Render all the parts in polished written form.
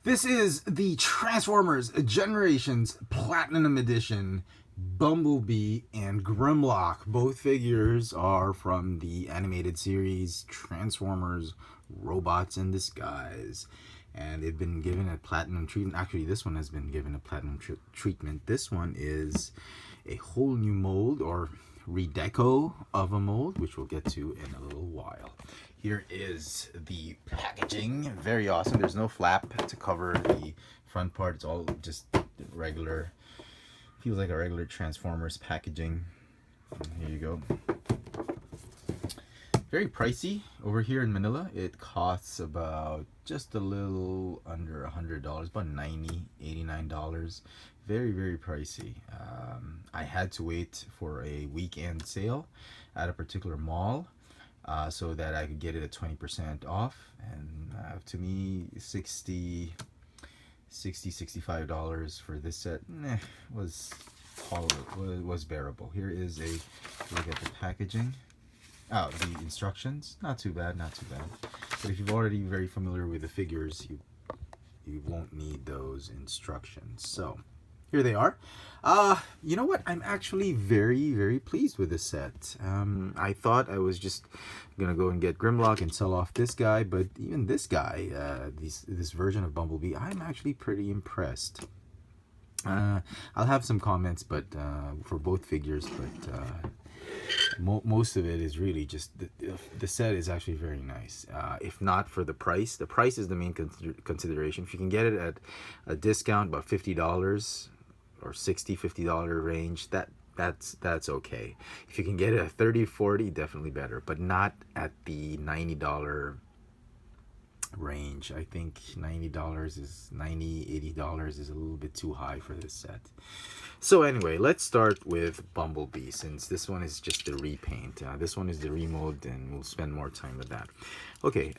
This is the Transformers Generations Platinum Edition Bumblebee and Grimlock. Both figures are from the animated series Transformers Robots in Disguise. And they've been given a platinum treatment. Actually, this one has been given a platinum treatment. This one is a whole new mold or redeco of a mold, which we'll get to in a little while. Here is the packaging. Very awesome. There's no flap to cover the front part. It's all just regular, feels like a regular Transformers packaging. Here you go. Very pricey over here in Manila. It costs about just a little under $100, about $90, $89. Very, very pricey. I had to wait for a weekend sale at a particular mall so that I could get it at 20% off. And to me, $65 for this set was tolerable, was bearable. Here is a look at the packaging. Oh, the instructions, not too bad, not too bad. But if you're already very familiar with the figures, you won't need those instructions. So here they are. You know what? I'm actually very, very pleased with this set. I thought I was just gonna go and get Grimlock and sell off this guy, but even this guy, this version of Bumblebee, I'm actually pretty impressed. I'll have some comments, but for both figures, but most of it is really just the set is actually very nice. If not for the price is the main consideration. If you can get it at a discount, about $50 or $50 range, that's okay. If you can get it at $30, $40, definitely better, but not at the $90 range. I think $80 is a little bit too high for this set. So anyway, let's start with Bumblebee, since this one is just the repaint. This one is the remold, and we'll spend more time with that. Okay,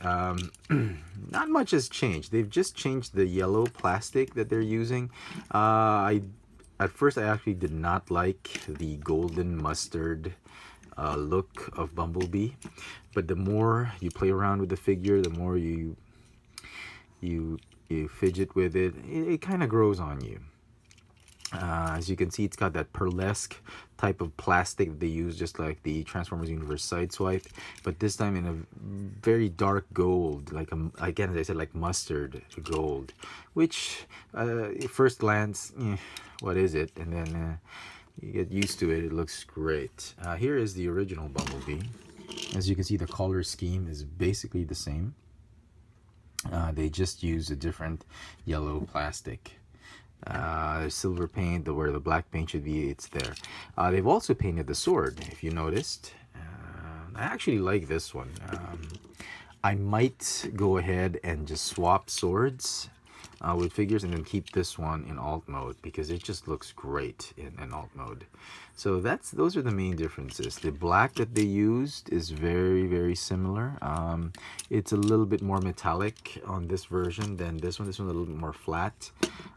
not much has changed. They've just changed the yellow plastic that they're using. At first I actually did not like the golden mustard look of Bumblebee, but the more you play around with the figure, the more you fidget with it, it kind of grows on you. As you can see, it's got that pearlesque type of plastic that they use, just like the Transformers Universe Sideswipe, but this time in a very dark gold, like again, as I said, like mustard gold, which at first glance, what is it? And then you get used to it, it looks great. Here is the original Bumblebee. As you can see, the color scheme is basically the same. They just use a different yellow plastic. Silver paint, where the black paint should be, it's there. They've also painted the sword, if you noticed. I actually like this one. I might go ahead and just swap swords with figures and then keep this one in alt mode, because it just looks great in alt mode. So those are the main differences. The black that they used is very, very similar. It's a little bit more metallic on this version than this one. This one's a little bit more flat.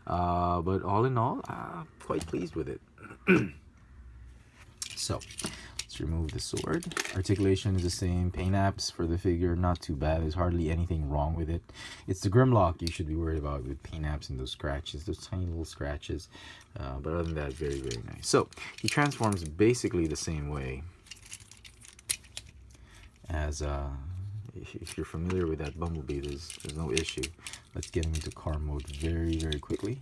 But all in all, quite pleased with it. So let's remove the sword. Articulation is the same. Paint apps for the figure, not too bad. There's hardly anything wrong with it. It's the Grimlock you should be worried about with paint apps and those scratches, those tiny little scratches. But other than that, very, very nice. So he transforms basically the same way as if you're familiar with that Bumblebee, there's no issue. Let's get him into car mode very, very quickly.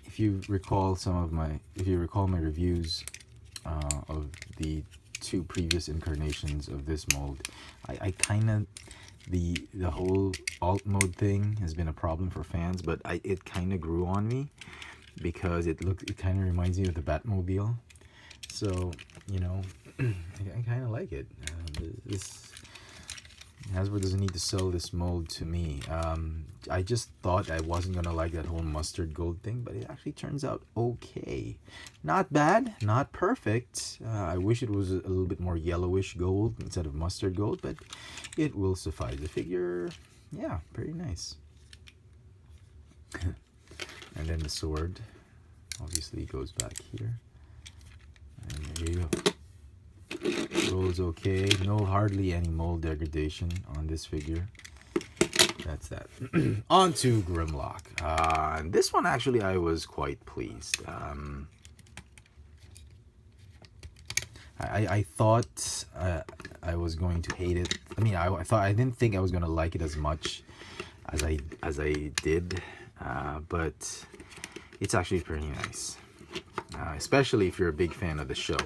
If you recall my reviews of the two previous incarnations of this mold, I kind of, the whole alt mode thing has been a problem for fans, but it kind of grew on me because it kind of reminds me of the Batmobile. So, you know, I kind of like it. This Hasbro doesn't need to sell this mold to me. I just thought I wasn't gonna like that whole mustard gold thing, but it actually turns out okay. Not bad, not perfect. I wish it was a little bit more yellowish gold instead of mustard gold, but it will suffice. The figure, yeah, pretty nice. And then the sword obviously goes back here. And there you go. Rolls okay. No, hardly any mold degradation on this figure. That's that. On to Grimlock. And this one actually I was quite pleased. I thought I was going to hate it. I mean, I didn't think I was going to like it as much as I did, but it's actually pretty nice, especially if you're a big fan of the show.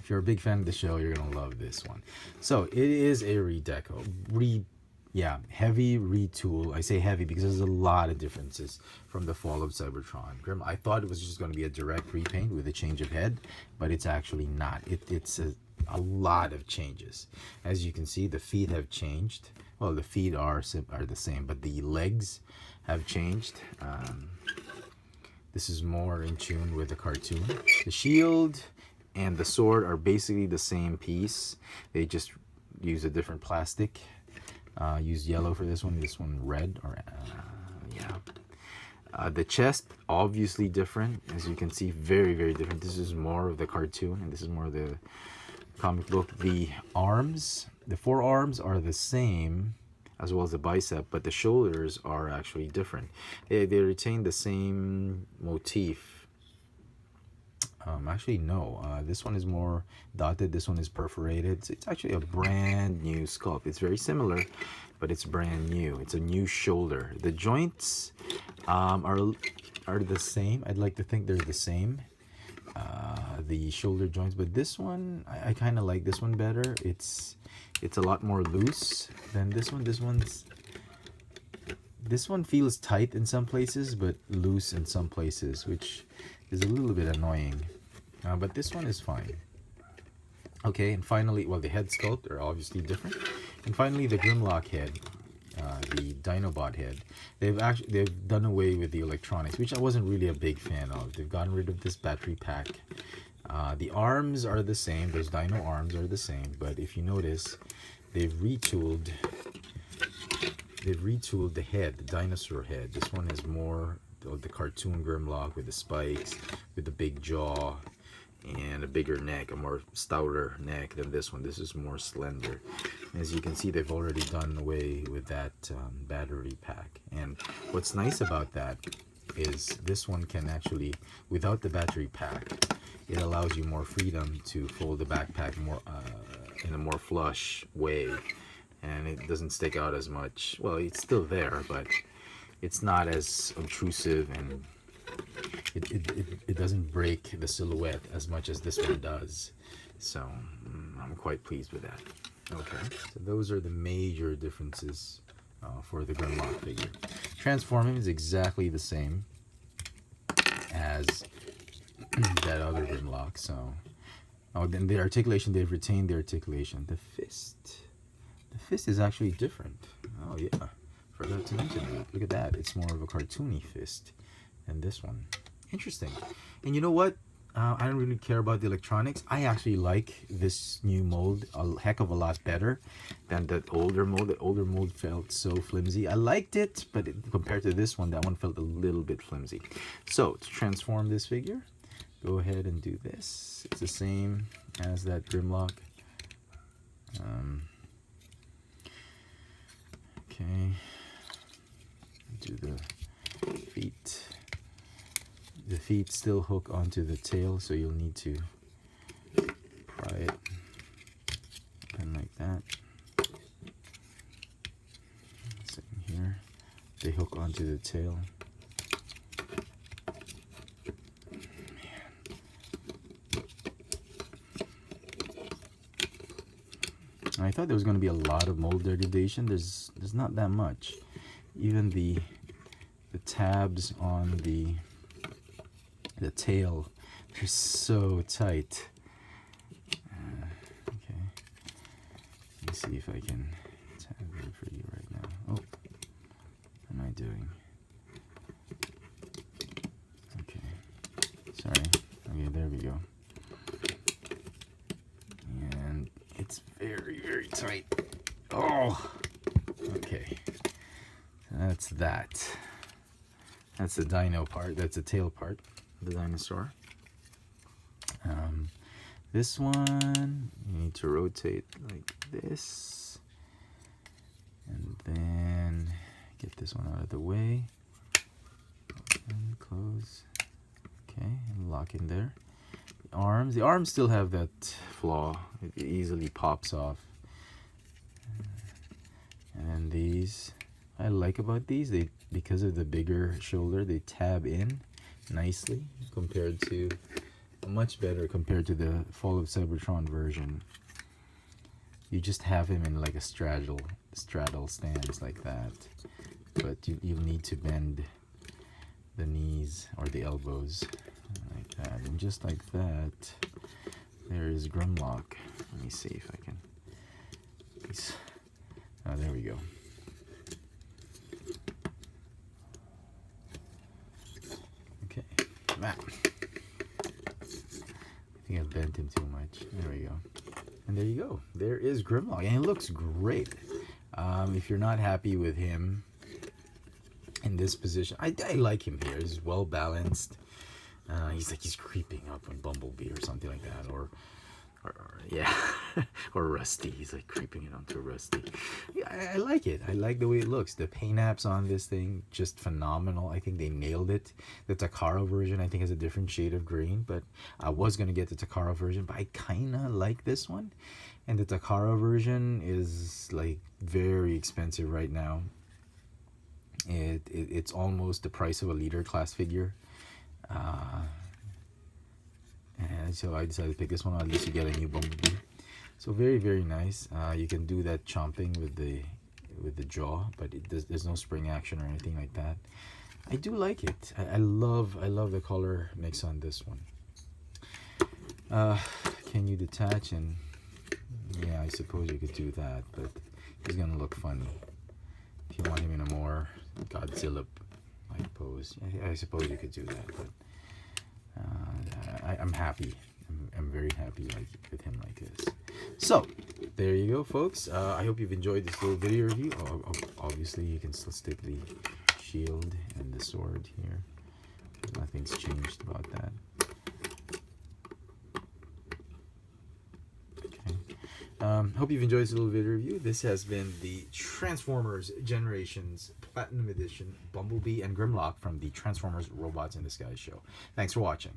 If you're a big fan of the show, you're gonna love this one. So it is a redeco, heavy retool. I say heavy because there's a lot of differences from the Fall of Cybertron. I thought it was just going to be a direct repaint with a change of head, but it's actually not. It's a lot of changes. As you can see, the feet have changed. Well, the feet are the same, but the legs have changed. This is more in tune with the cartoon. The shield and the sword are basically the same piece. They just use a different plastic. Use yellow for this one red, or the chest obviously different, as you can see, very, very different. This is more of the cartoon and this is more of the comic book. The arms, the forearms are the same, as well as the bicep, but the shoulders are actually different. They retain the same motif. Actually, no. This one is more dotted. This one is perforated. It's actually a brand new sculpt. It's very similar, but it's brand new. It's a new shoulder. The joints are the same. I'd like to think they're the same. The shoulder joints, but this one I kind of like this one better. It's a lot more loose than this one. This one feels tight in some places, but loose in some places, which is a little bit annoying. But this one is fine. Okay, and finally, well, the head sculpt are obviously different. And finally, the Grimlock head, the Dinobot head. They've done away with the electronics, which I wasn't really a big fan of. They've gotten rid of this battery pack. The arms are the same. Those Dino arms are the same. But if you notice, they've retooled the head, the dinosaur head. This one is more the cartoon Grimlock with the spikes, with the big jaw, and a bigger neck, a more stouter neck than this one. This is more slender. As you can see, they've already done away with that battery pack. And what's nice about that is this one can actually, without the battery pack, it allows you more freedom to fold the backpack more in a more flush way, and it doesn't stick out as much. Well, it's still there, but it's not as obtrusive, and it doesn't break the silhouette as much as this one does. So I'm quite pleased with that. Okay, so those are the major differences for the Grimlock figure. Transforming is exactly the same as that other Grimlock. So, then the articulation, they've retained the articulation. The fist is actually different. Oh yeah, forgot to mention that. Look at that. It's more of a cartoony fist than this one. Interesting. And you know what? I don't really care about the electronics. I actually like this new mold a heck of a lot better than that older mold. The older mold felt so flimsy. I liked it, but compared to this one, that one felt a little bit flimsy. So to transform this figure, go ahead and do this. It's the same as that Grimlock. Okay, do the feet. The feet still hook onto the tail, so you'll need to pry it open like that. Sitting here, they hook onto the tail. I thought there was going to be a lot of mold degradation. There's not that much. Even the tabs on the tail are so tight. Okay, let me see if I can tap it for you right now. Oh, what am I doing? Okay, sorry. Okay, there we go. And it's very, very tight. Oh, okay. So that's that. That's the dino part. That's the tail part of the dinosaur. This one, you need to rotate like this. And then get this one out of the way. Open, close. Okay, and lock in there. The arms still have that flaw. It easily pops off. And then these, I like about these, they, because of the bigger shoulder, they tab in nicely compared to, much better compared to the Fall of Cybertron version. You just have him in like a straddle stance like that, but you'll need to bend the knees or the elbows like that, and just like that, there is Grimlock. Let me see if I can. Oh, there we go. Okay, Matt. I think I bent him too much. There we go. And there you go. There is Grimlock, and it looks great. If you're not happy with him in this position, I like him here. He's well balanced. He's creeping up on Bumblebee or something like that, or yeah, or Rusty. He's like creeping it onto Rusty. Yeah, I like it. I like the way it looks. The paint apps on this thing, just phenomenal. I think they nailed it. The Takara version, I think, has a different shade of green, but I was going to get the Takara version, but I kind of like this one. And the Takara version is like very expensive right now. It's almost the price of a leader class figure. And so I decided to pick this one. At least you get a new Bumblebee. So very, very nice. You can do that chomping with the jaw, but there's no spring action or anything like that. I do like it. I love the color mix on this one. Can you detach? And yeah, I suppose you could do that, but he's gonna look funny. If you want him in a more Godzilla-like pose, I suppose you could do that, but I'm happy. I'm very happy with him like this. So there you go, folks. I hope you've enjoyed this little video review. Obviously, you can still stick the shield and the sword here. Nothing's changed about that. Okay. Hope you've enjoyed this little video review. This has been the Transformers Generations Platinum Edition Bumblebee and Grimlock from the Transformers Robots in Disguise show. Thanks for watching.